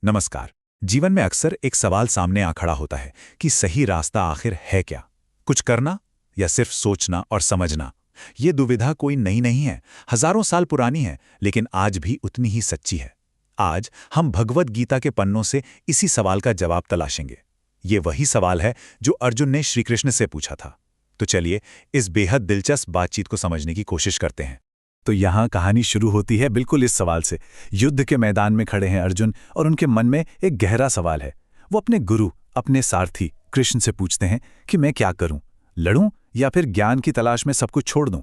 नमस्कार। जीवन में अक्सर एक सवाल सामने आ खड़ा होता है कि सही रास्ता आखिर है क्या? कुछ करना या सिर्फ सोचना और समझना? ये दुविधा कोई नई नहीं है, हजारों साल पुरानी है, लेकिन आज भी उतनी ही सच्ची है। आज हम भगवद गीता के पन्नों से इसी सवाल का जवाब तलाशेंगे। ये वही सवाल है जो अर्जुन ने श्री कृष्ण से पूछा था। तो चलिए इस बेहद दिलचस्प बातचीत को समझने की कोशिश करते हैं। तो यहाँ कहानी शुरू होती है बिल्कुल इस सवाल से। युद्ध के मैदान में खड़े हैं अर्जुन और उनके मन में एक गहरा सवाल है। वो अपने गुरु, अपने सारथी कृष्ण से पूछते हैं कि मैं क्या करूं, लड़ूं या फिर ज्ञान की तलाश में सब कुछ छोड़ दूं?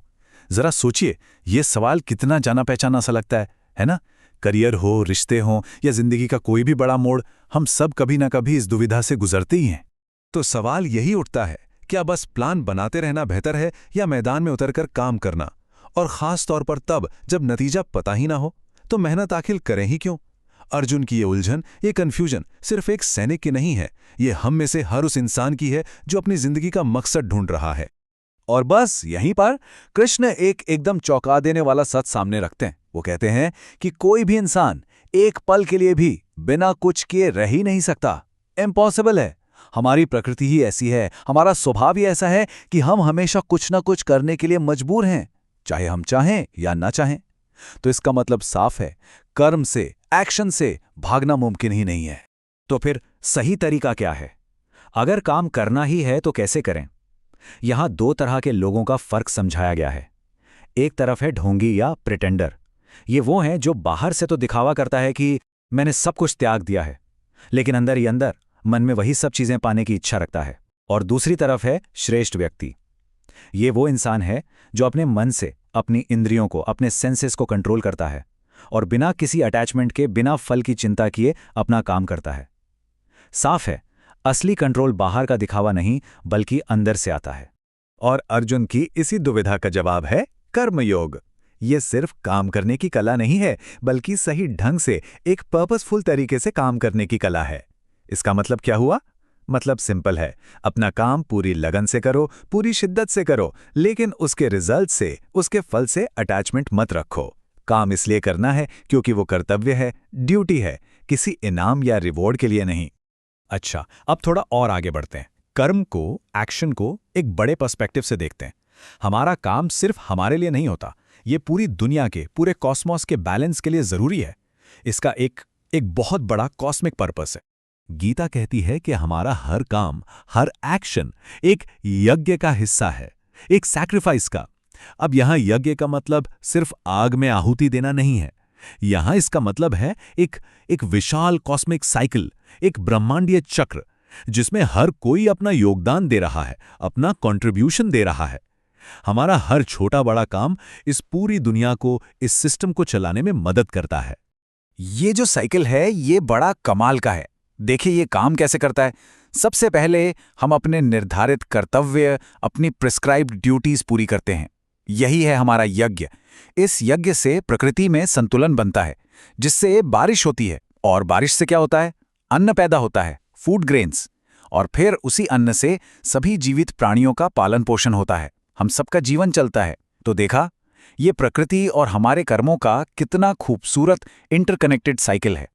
जरा सोचिए, ये सवाल कितना जाना पहचाना सा लगता है ना? करियर हो, रिश्ते हों या जिंदगी का कोई भी बड़ा मोड़, हम सब कभी ना कभी इस दुविधा से गुजरते ही हैं। तो सवाल यही उठता है, क्या बस प्लान बनाते रहना बेहतर है या मैदान में उतरकर काम करना? और खास तौर पर तब जब नतीजा पता ही ना हो, तो मेहनत आखिर करें ही क्यों? अर्जुन की ये उलझन, ये कन्फ्यूजन सिर्फ एक सैनिक की नहीं है, ये हम में से हर उस इंसान की है जो अपनी जिंदगी का मकसद ढूंढ रहा है। और बस यहीं पर कृष्ण एक एकदम चौंका देने वाला सच सामने रखते हैं। वो कहते हैं कि कोई भी इंसान एक पल के लिए भी बिना कुछ किए रह ही नहीं सकता। इम्पॉसिबल है। हमारी प्रकृति ही ऐसी है, हमारा स्वभाव ही ऐसा है कि हम हमेशा कुछ ना कुछ करने के लिए मजबूर हैं, चाहे हम चाहें या ना चाहें। तो इसका मतलब साफ है, कर्म से, एक्शन से भागना मुमकिन ही नहीं है। तो फिर सही तरीका क्या है? अगर काम करना ही है तो कैसे करें? यहां दो तरह के लोगों का फर्क समझाया गया है। एक तरफ है ढोंगी या प्रिटेंडर। ये वो हैं जो बाहर से तो दिखावा करता है कि मैंने सब कुछ त्याग दिया है, लेकिन अंदर ही अंदर मन में वही सब चीजें पाने की इच्छा रखता है। और दूसरी तरफ है श्रेष्ठ व्यक्ति। ये वो इंसान है जो अपने मन से, अपनी इंद्रियों को, अपने सेंसेस को कंट्रोल करता है और बिना किसी अटैचमेंट के, बिना फल की चिंता किए अपना काम करता है। साफ है, असली कंट्रोल बाहर का दिखावा नहीं बल्कि अंदर से आता है। और अर्जुन की इसी दुविधा का जवाब है कर्मयोग। ये सिर्फ काम करने की कला नहीं है, बल्कि सही ढंग से, एक पर्पसफुल तरीके से काम करने की कला है। इसका मतलब क्या हुआ? मतलब सिंपल है, अपना काम पूरी लगन से करो, पूरी शिद्दत से करो, लेकिन उसके रिजल्ट से, उसके फल से अटैचमेंट मत रखो। काम इसलिए करना है क्योंकि वो कर्तव्य है, ड्यूटी है, किसी इनाम या रिवॉर्ड के लिए नहीं। अच्छा, अब थोड़ा और आगे बढ़ते हैं। कर्म को, एक्शन को एक बड़े पर्सपेक्टिव से देखते हैं। हमारा काम सिर्फ हमारे लिए नहीं होता, ये पूरी दुनिया के, पूरे कॉस्मॉस के बैलेंस के लिए जरूरी है। इसका एक बहुत बड़ा कॉस्मिक पर्पस है। गीता कहती है कि हमारा हर काम, हर एक्शन एक यज्ञ का हिस्सा है, एक सैक्रिफाइस का। अब यहां यज्ञ का मतलब सिर्फ आग में आहुति देना नहीं है। यहां इसका मतलब है एक विशाल कॉस्मिक साइकिल, एक ब्रह्मांडीय चक्र, जिसमें हर कोई अपना योगदान दे रहा है, अपना कंट्रीब्यूशन दे रहा है। हमारा हर छोटा बड़ा काम इस पूरी दुनिया को, इस सिस्टम को चलाने में मदद करता है। ये जो साइकिल है, ये बड़ा कमाल का है। देखिए ये काम कैसे करता है। सबसे पहले हम अपने निर्धारित कर्तव्य, अपनी प्रिस्क्राइब्ड ड्यूटीज पूरी करते हैं। यही है हमारा यज्ञ। इस यज्ञ से प्रकृति में संतुलन बनता है, जिससे बारिश होती है, और बारिश से क्या होता है? अन्न पैदा होता है, फूड ग्रेन्स। और फिर उसी अन्न से सभी जीवित प्राणियों का पालन पोषण होता है, हम सबका जीवन चलता है। तो देखा, ये प्रकृति और हमारे कर्मों का कितना खूबसूरत इंटरकनेक्टेड साइकिल है।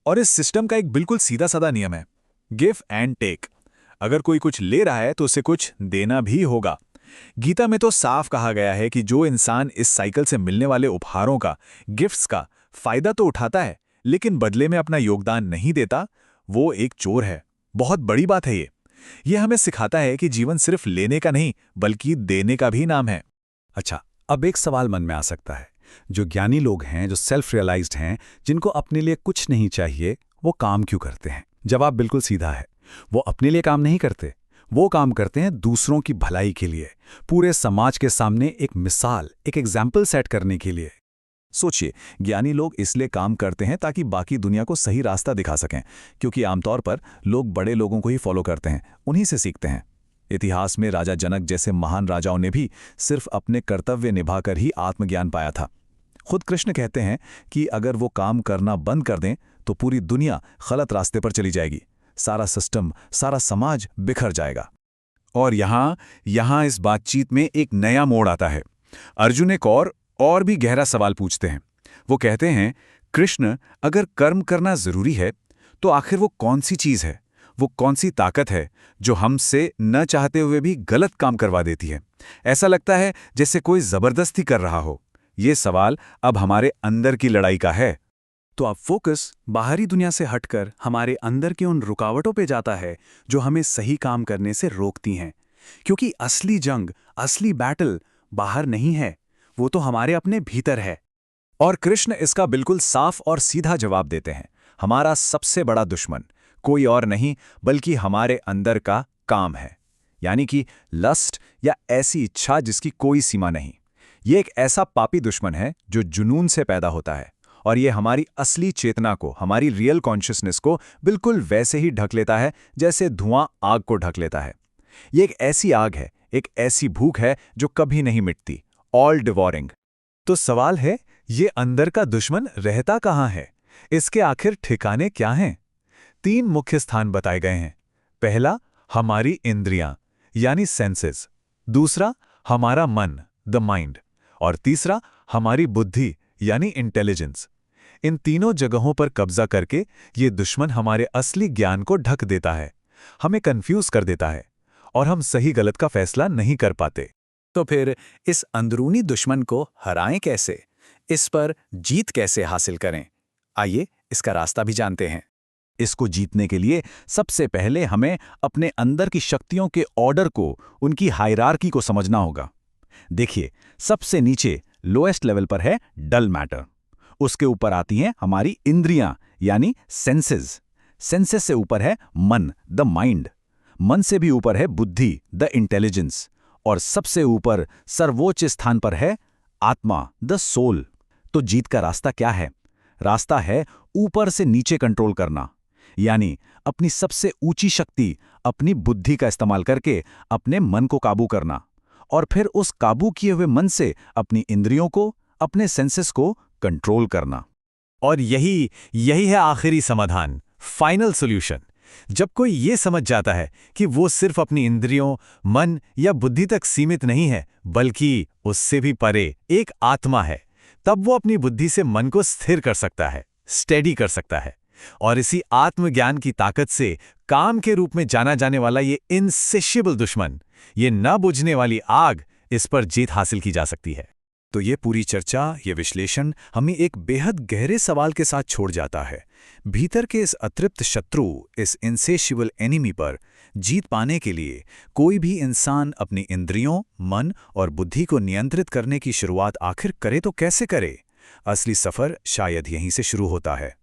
और इस सिस्टम का एक बिल्कुल सीधा साधा नियम है, गिव एंड टेक। अगर कोई कुछ ले रहा है तो उसे कुछ देना भी होगा। गीता में तो साफ कहा गया है कि जो इंसान इस साइकिल से मिलने वाले उपहारों का, गिफ्ट्स का फायदा तो उठाता है, लेकिन बदले में अपना योगदान नहीं देता, वो एक चोर है। बहुत बड़ी बात है ये हमें सिखाता है कि जीवन सिर्फ लेने का नहीं, बल्कि देने का भी नाम है। अच्छा, अब एक सवाल मन में आ सकता है, जो ज्ञानी लोग हैं, जो सेल्फ रियलाइज्ड हैं, जिनको अपने लिए कुछ नहीं चाहिए, वो काम क्यों करते हैं? जवाब बिल्कुल सीधा है, वो अपने लिए काम नहीं करते, वो काम करते हैं दूसरों की भलाई के लिए, पूरे समाज के सामने एक मिसाल, एक एग्जाम्पल सेट करने के लिए। सोचिए, ज्ञानी लोग इसलिए काम करते हैं ताकि बाकी दुनिया को सही रास्ता दिखा सकें, क्योंकि आमतौर पर लोग बड़े लोगों को ही फॉलो करते हैं, उन्हीं से सीखते हैं। इतिहास में राजा जनक जैसे महान राजाओं ने भी सिर्फ अपने कर्तव्य निभाकर ही आत्मज्ञान पाया था। खुद कृष्ण कहते हैं कि अगर वो काम करना बंद कर दें तो पूरी दुनिया गलत रास्ते पर चली जाएगी, सारा सिस्टम, सारा समाज बिखर जाएगा। और यहां इस बातचीत में एक नया मोड़ आता है। अर्जुन एक और भी गहरा सवाल पूछते हैं। वो कहते हैं, कृष्ण, अगर कर्म करना जरूरी है तो आखिर वो कौन सी चीज़ है, वो कौन सी ताकत है जो हमसे न चाहते हुए भी गलत काम करवा देती है? ऐसा लगता है जैसे कोई ज़बरदस्ती कर रहा हो। ये सवाल अब हमारे अंदर की लड़ाई का है। तो अब फोकस बाहरी दुनिया से हटकर हमारे अंदर की उन रुकावटों पे जाता है जो हमें सही काम करने से रोकती हैं। क्योंकि असली जंग, असली बैटल बाहर नहीं है, वो तो हमारे अपने भीतर है। और कृष्ण इसका बिल्कुल साफ और सीधा जवाब देते हैं। हमारा सबसे बड़ा दुश्मन कोई और नहीं बल्कि हमारे अंदर का काम है, यानी कि लस्ट या ऐसी इच्छा जिसकी कोई सीमा नहीं। ये एक ऐसा पापी दुश्मन है जो जुनून से पैदा होता है और ये हमारी असली चेतना को, हमारी रियल कॉन्शियसनेस को बिल्कुल वैसे ही ढक लेता है जैसे धुआं आग को ढक लेता है। ये एक ऐसी आग है, एक ऐसी भूख है जो कभी नहीं मिटती, ऑल डिवोरिंग। तो सवाल है, ये अंदर का दुश्मन रहता कहाँ है? इसके आखिर ठिकाने क्या हैं? 3 मुख्य स्थान बताए गए हैं। पहला, हमारी इंद्रियां यानी सेंसेस। दूसरा, हमारा मन द माइंड। और तीसरा, हमारी बुद्धि यानी इंटेलिजेंस। इन तीनों जगहों पर कब्जा करके ये दुश्मन हमारे असली ज्ञान को ढक देता है, हमें कंफ्यूज कर देता है और हम सही गलत का फैसला नहीं कर पाते। तो फिर इस अंदरूनी दुश्मन को हराएं कैसे? इस पर जीत कैसे हासिल करें? आइए इसका रास्ता भी जानते हैं। इसको जीतने के लिए सबसे पहले हमें अपने अंदर की शक्तियों के ऑर्डर को, उनकी हायरार्की को समझना होगा। देखिए, सबसे नीचे लोएस्ट लेवल पर है डल मैटर। उसके ऊपर आती हैं हमारी इंद्रियां यानी सेंसेस। सेंसेस से ऊपर है मन द माइंड। मन से भी ऊपर है बुद्धि द इंटेलिजेंस। और सबसे ऊपर सर्वोच्च स्थान पर है आत्मा द सोल। तो जीत का रास्ता क्या है? रास्ता है ऊपर से नीचे कंट्रोल करना, यानी अपनी सबसे ऊंची शक्ति, अपनी बुद्धि का इस्तेमाल करके अपने मन को काबू करना और फिर उस काबू किए हुए मन से अपनी इंद्रियों को, अपने सेंसेस को कंट्रोल करना। और यही है आखिरी समाधान, फाइनल सॉल्यूशन। जब कोई ये समझ जाता है कि वो सिर्फ अपनी इंद्रियों, मन या बुद्धि तक सीमित नहीं है बल्कि उससे भी परे एक आत्मा है, तब वो अपनी बुद्धि से मन को स्थिर कर सकता है, स्टेडी कर सकता है। और इसी आत्मज्ञान की ताकत से काम के रूप में जाना जाने वाला ये इनसेशिएबल दुश्मन, ये न बुझने वाली आग, इस पर जीत हासिल की जा सकती है। तो ये पूरी चर्चा, ये विश्लेषण हमें एक बेहद गहरे सवाल के साथ छोड़ जाता है। भीतर के इस अतृप्त शत्रु, इस इनसेशिएबल एनिमी पर जीत पाने के लिए कोई भी इंसान अपनी इंद्रियों, मन और बुद्धि को नियंत्रित करने की शुरुआत आखिर करे तो कैसे करे? असली सफर शायद यहीं से शुरू होता है।